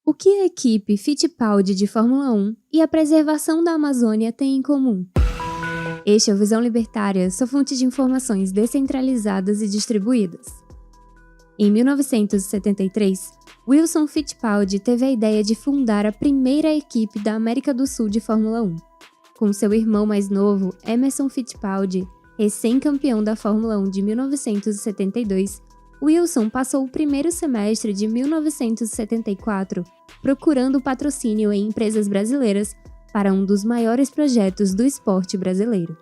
O que a equipe Fittipaldi de Fórmula 1 e a preservação da Amazônia têm em comum? Este é o Visão Libertária, sua fonte de informações descentralizadas e distribuídas. Em 1973, Wilson Fittipaldi teve a ideia de fundar a primeira equipe da América do Sul de Fórmula 1. Com seu irmão mais novo, Emerson Fittipaldi, recém-campeão da Fórmula 1 de 1972, Wilson passou o primeiro semestre de 1974 procurando patrocínio em empresas brasileiras para um dos maiores projetos do esporte brasileiro.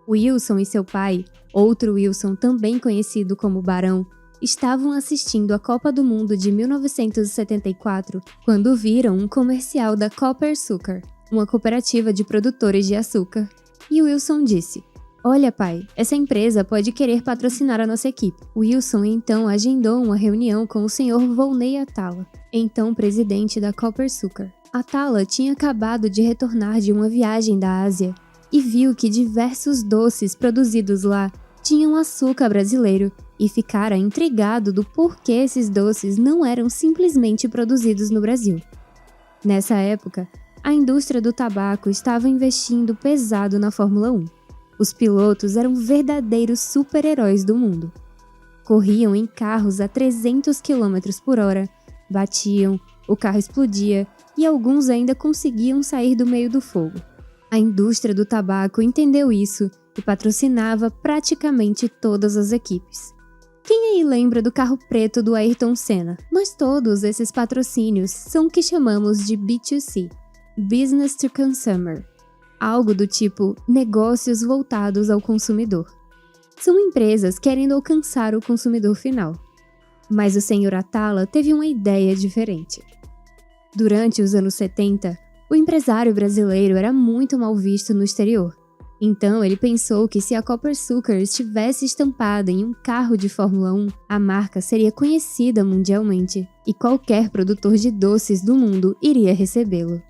Wilson e seu pai, outro Wilson também conhecido como Barão, estavam assistindo a Copa do Mundo de 1974 quando viram um comercial da Copper Sugar, uma cooperativa de produtores de açúcar, e Wilson disse: "Olha, pai, essa empresa pode querer patrocinar a nossa equipe." Wilson então agendou uma reunião com o Sr. Volney Atala, então presidente da Copper Sugar. Atala tinha acabado de retornar de uma viagem da Ásia e viu que diversos doces produzidos lá tinham açúcar brasileiro e ficara intrigado do porquê esses doces não eram simplesmente produzidos no Brasil. Nessa época, a indústria do tabaco estava investindo pesado na Fórmula 1. Os pilotos eram verdadeiros super-heróis do mundo. Corriam em carros a 300 km por hora, batiam, o carro explodia e alguns ainda conseguiam sair do meio do fogo. A indústria do tabaco entendeu isso e patrocinava praticamente todas as equipes. Quem aí lembra do carro preto do Ayrton Senna? Mas todos esses patrocínios são o que chamamos de B2C, Business to Consumer, algo do tipo negócios voltados ao consumidor. São empresas querendo alcançar o consumidor final. Mas o Sr. Atala teve uma ideia diferente. Durante os anos 70, o empresário brasileiro era muito mal visto no exterior. Então ele pensou que se a Copper Sugar estivesse estampada em um carro de Fórmula 1, a marca seria conhecida mundialmente e qualquer produtor de doces do mundo iria recebê-lo.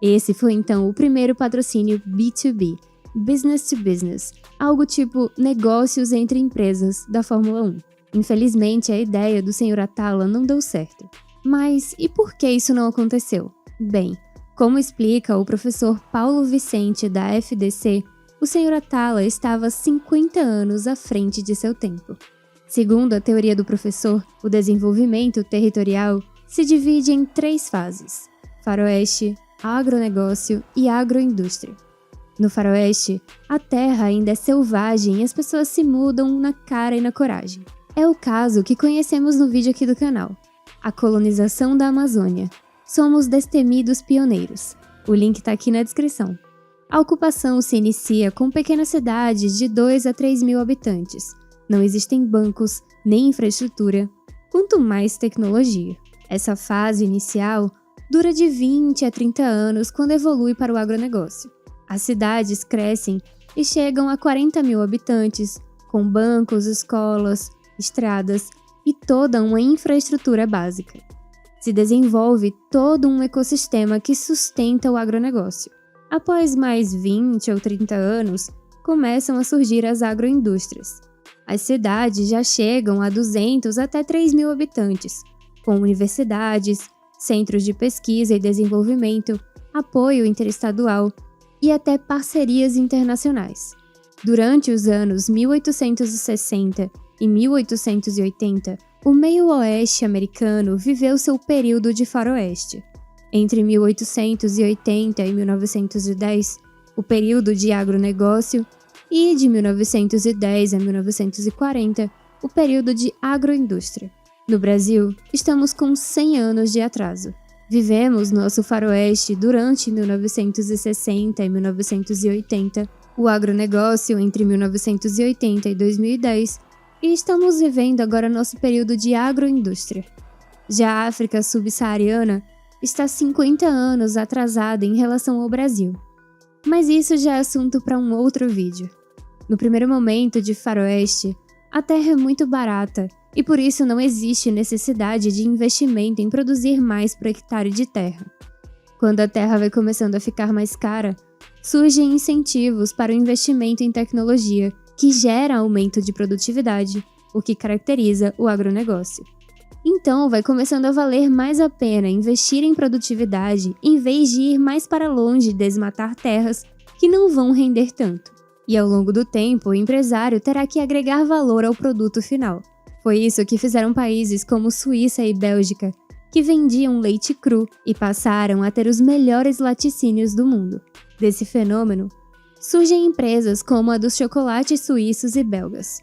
Esse foi então o primeiro patrocínio B2B, Business to Business, algo tipo negócios entre empresas da Fórmula 1. Infelizmente, a ideia do Sr. Atala não deu certo. Mas e por que isso não aconteceu? Bem, como explica o professor Paulo Vicente da FDC, o Sr. Atala estava 50 anos à frente de seu tempo. Segundo a teoria do professor, o desenvolvimento territorial se divide em 3 fases: faroeste, agronegócio e agroindústria. No faroeste, a terra ainda é selvagem e as pessoas se mudam na cara e na coragem. É o caso que conhecemos no vídeo aqui do canal, a colonização da Amazônia. Somos destemidos pioneiros. O link está aqui na descrição. A ocupação se inicia com pequenas cidades de 2 a 3 mil habitantes. Não existem bancos, nem infraestrutura, quanto mais tecnologia. Essa fase inicial dura de 20 a 30 anos quando evolui para o agronegócio. As cidades crescem e chegam a 40 mil habitantes, com bancos, escolas, estradas e toda uma infraestrutura básica. Se desenvolve todo um ecossistema que sustenta o agronegócio. Após mais 20 ou 30 anos, começam a surgir as agroindústrias. As cidades já chegam a 200 até 3 mil habitantes, com universidades, centros de pesquisa e desenvolvimento, apoio interestadual e até parcerias internacionais. Durante os anos 1860 e 1880, o meio-oeste americano viveu seu período de faroeste. Entre 1880 e 1910, o período de agronegócio, e de 1910 a 1940, o período de agroindústria. No Brasil, estamos com 100 anos de atraso. Vivemos nosso faroeste durante 1960 e 1980, o agronegócio entre 1980 e 2010, e estamos vivendo agora nosso período de agroindústria. Já a África subsaariana está 50 anos atrasada em relação ao Brasil. Mas isso já é assunto para um outro vídeo. No primeiro momento de faroeste, a terra é muito barata e por isso não existe necessidade de investimento em produzir mais por hectare de terra. Quando a terra vai começando a ficar mais cara, surgem incentivos para o investimento em tecnologia, que gera aumento de produtividade, o que caracteriza o agronegócio. Então vai começando a valer mais a pena investir em produtividade em vez de ir mais para longe e desmatar terras que não vão render tanto. E ao longo do tempo, o empresário terá que agregar valor ao produto final. Foi isso que fizeram países como Suíça e Bélgica, que vendiam leite cru e passaram a ter os melhores laticínios do mundo. Desse fenômeno, surgem empresas como a dos chocolates suíços e belgas.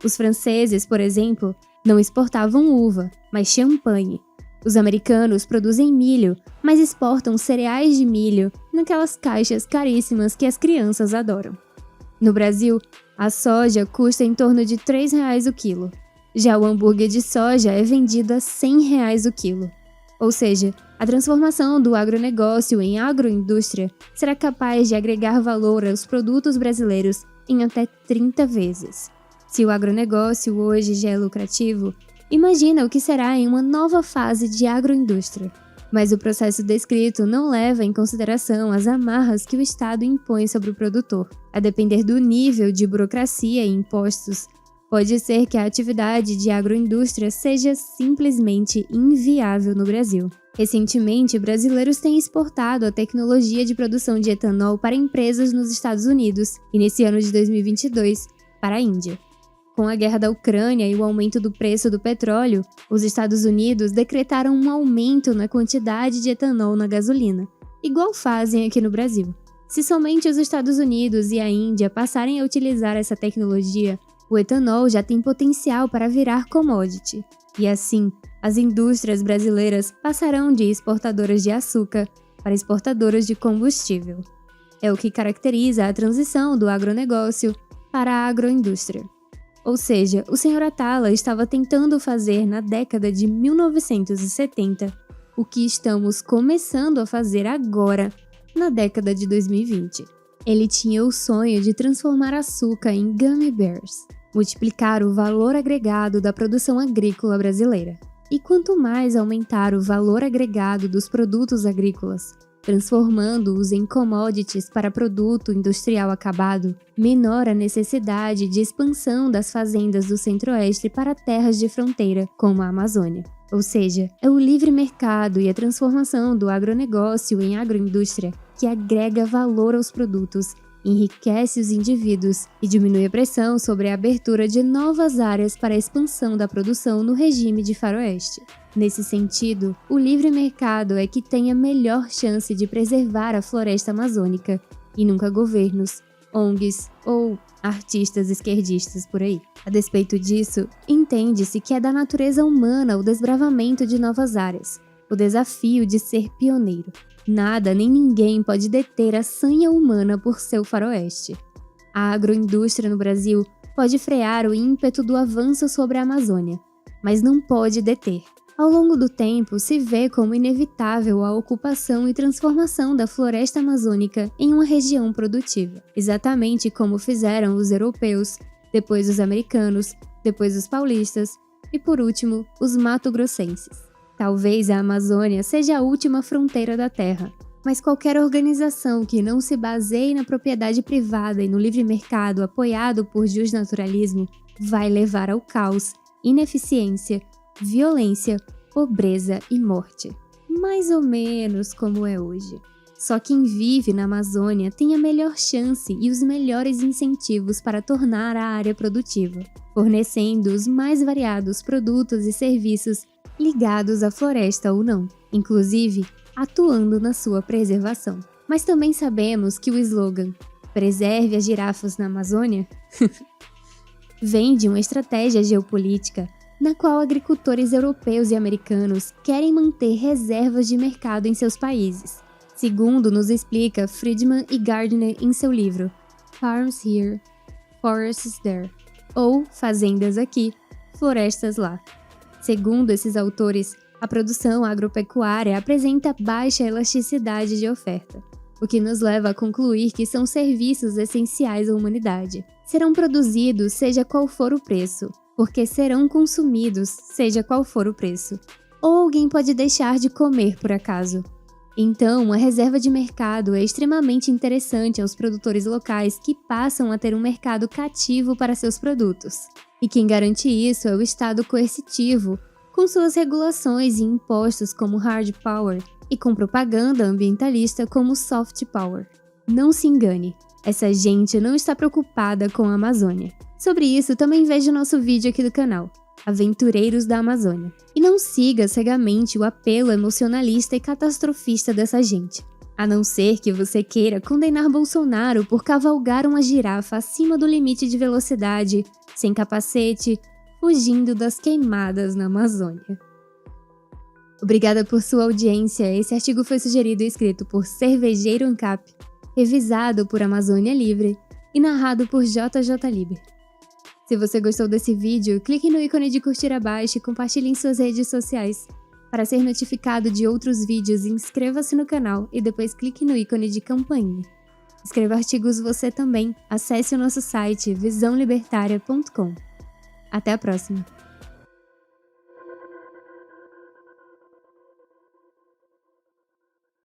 Os franceses, por exemplo, não exportavam uva, mas champanhe. Os americanos produzem milho, mas exportam cereais de milho naquelas caixas caríssimas que as crianças adoram. No Brasil, a soja custa em torno de R$ 3,00 o quilo. Já o hambúrguer de soja é vendido a R$ 100,00 o quilo. Ou seja, a transformação do agronegócio em agroindústria será capaz de agregar valor aos produtos brasileiros em até 30 vezes. Se o agronegócio hoje já é lucrativo, imagina o que será em uma nova fase de agroindústria. Mas o processo descrito não leva em consideração as amarras que o Estado impõe sobre o produtor. A depender do nível de burocracia e impostos, pode ser que a atividade de agroindústria seja simplesmente inviável no Brasil. Recentemente, brasileiros têm exportado a tecnologia de produção de etanol para empresas nos Estados Unidos e, nesse ano de 2022, para a Índia. Com a guerra da Ucrânia e o aumento do preço do petróleo, os Estados Unidos decretaram um aumento na quantidade de etanol na gasolina, igual fazem aqui no Brasil. Se somente os Estados Unidos e a Índia passarem a utilizar essa tecnologia, o etanol já tem potencial para virar commodity. E assim, as indústrias brasileiras passarão de exportadoras de açúcar para exportadoras de combustível. É o que caracteriza a transição do agronegócio para a agroindústria. Ou seja, o Sr. Atala estava tentando fazer na década de 1970 o que estamos começando a fazer agora, na década de 2020. Ele tinha o sonho de transformar açúcar em gummy bears, multiplicar o valor agregado da produção agrícola brasileira. E quanto mais aumentar o valor agregado dos produtos agrícolas, transformando-os em commodities para produto industrial acabado, menor a necessidade de expansão das fazendas do Centro-Oeste para terras de fronteira, como a Amazônia. Ou seja, é o livre mercado e a transformação do agronegócio em agroindústria que agrega valor aos produtos, enriquece os indivíduos e diminui a pressão sobre a abertura de novas áreas para a expansão da produção no regime de faroeste. Nesse sentido, o livre mercado é que tem a melhor chance de preservar a floresta amazônica, e nunca governos, ONGs ou artistas esquerdistas por aí. A despeito disso, entende-se que é da natureza humana o desbravamento de novas áreas, o desafio de ser pioneiro. Nada nem ninguém pode deter a sanha humana por seu faroeste. A agroindústria no Brasil pode frear o ímpeto do avanço sobre a Amazônia, mas não pode deter. Ao longo do tempo, se vê como inevitável a ocupação e transformação da floresta amazônica em uma região produtiva, exatamente como fizeram os europeus, depois os americanos, depois os paulistas e, por último, os mato-grossenses. Talvez a Amazônia seja a última fronteira da Terra, mas qualquer organização que não se baseie na propriedade privada e no livre mercado apoiado por justnaturalismo vai levar ao caos, ineficiência, violência, pobreza e morte. Mais ou menos como é hoje. Só quem vive na Amazônia tem a melhor chance e os melhores incentivos para tornar a área produtiva, fornecendo os mais variados produtos e serviços ligados à floresta ou não, inclusive atuando na sua preservação. Mas também sabemos que o slogan "Preserve as girafas na Amazônia" vem de uma estratégia geopolítica na qual agricultores europeus e americanos querem manter reservas de mercado em seus países, segundo nos explica Friedman e Gardner em seu livro Farms Here, Forests There, ou Fazendas Aqui, Florestas Lá. Segundo esses autores, a produção agropecuária apresenta baixa elasticidade de oferta, o que nos leva a concluir que são serviços essenciais à humanidade. Serão produzidos seja qual for o preço, porque serão consumidos seja qual for o preço. Ou alguém pode deixar de comer por acaso. Então, a reserva de mercado é extremamente interessante aos produtores locais que passam a ter um mercado cativo para seus produtos. E quem garante isso é o Estado coercitivo, com suas regulações e impostos como hard power e com propaganda ambientalista como soft power. Não se engane, essa gente não está preocupada com a Amazônia. Sobre isso, também veja o nosso vídeo aqui do canal, Aventureiros da Amazônia. E não siga cegamente o apelo emocionalista e catastrofista dessa gente. A não ser que você queira condenar Bolsonaro por cavalgar uma girafa acima do limite de velocidade, sem capacete, fugindo das queimadas na Amazônia. Obrigada por sua audiência. Esse artigo foi sugerido e escrito por Cervejeiro Ancap, revisado por Amazônia Livre e narrado por JJ Liber. Se você gostou desse vídeo, clique no ícone de curtir abaixo e compartilhe em suas redes sociais. Para ser notificado de outros vídeos, inscreva-se no canal e depois clique no ícone de campainha. Escreva artigos você também. Acesse o nosso site visãolibertaria.com. Até a próxima!